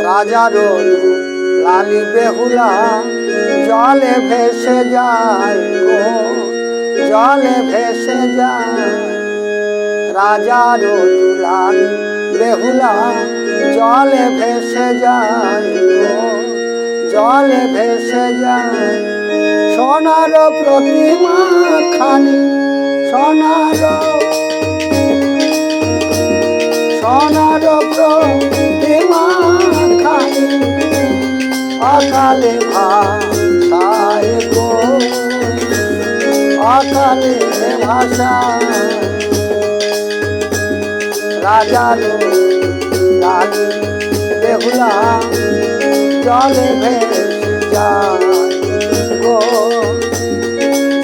রাজারো লালি বেহুলা জলে ভেসে যায় গো, জলে ভেসে যায়। রাজারো লালি বেহুলা জলে ভেসে যায় গো, জলে ভেসে যায়। সোনার প্রতিমা খানি, সোনার প্রতিমা খানি অকালে ভাষায় গো, অকালে ভাষায়। রাজারো লালি বেহুলা জলে ভেসে যায় গো,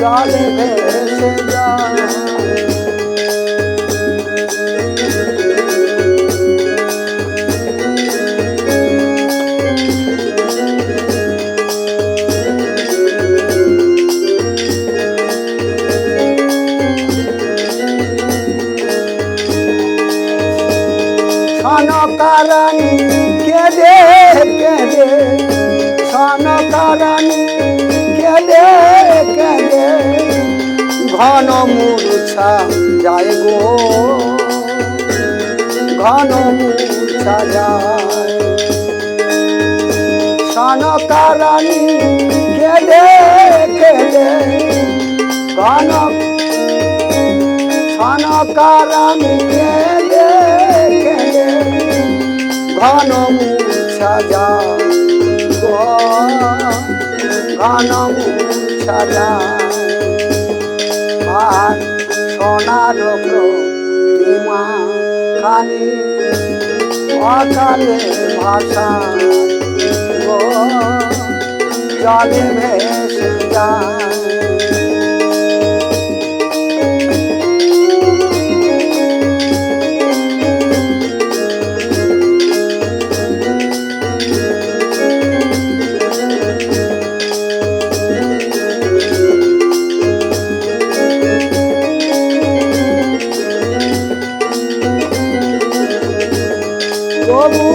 জলে ভেসে যায়। সনকারানী কেঁদে কেঁদে, সনকারানী কেঁদে কেঁদে ঘন মূর্ছা যায় গো, ঘন মূর্ছা যায়। সনকারানী কেঁদে কেঁদে ঘন, সনকারানী কেঁদে কেঁদে ঘন মূর্ছা যায় গো, ঘন মূর্ছা যায়। আর সোনার প্রতিমা খানি অকালে ভাষায় গো, জলে ভেসে যায়। তবু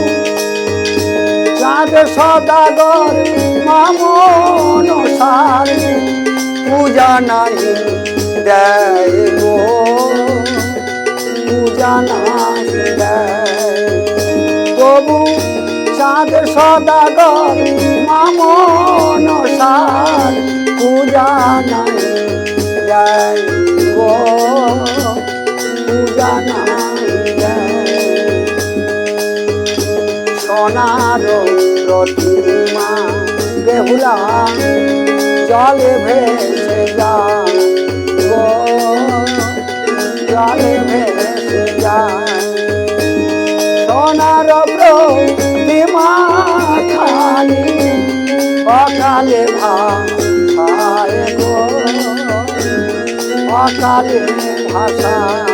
চাঁদ সদাগর মামন সার পূজা নাই দেয় গো, পূজা নাই দেয়। তবু চাঁদ সদাগর মামন সার পূজা নাই দেয় গো, পূজা নাই দেয়। সোনার প্রতিমা বেহুলা জলে ভেসে যায় গো, জলে ভেসে যায়। সোনার প্রতিমা খানি অকালে ভাষায় গো, অকালে ভাষায়।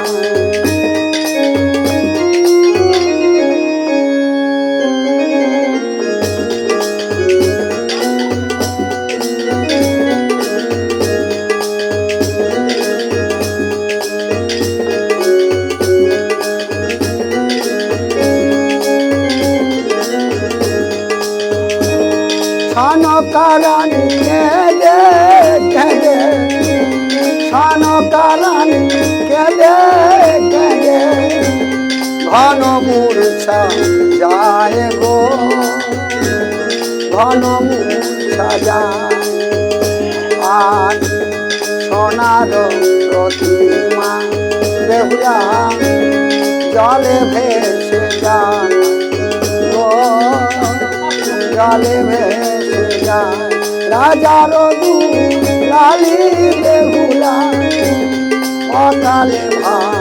সনকারানী কেঁদে কেঁদে, সনকারানী কেঁদে কেঁদে ঘন মূর্ছা যায় গো, ঘন মূর্ছা যায়। আর সোনার প্রতিমা বেহুলা জলে ভেসে যায় গো, জলে ভেসে যায়। রাজারো লালি বেহুলা অকালে ভাষায়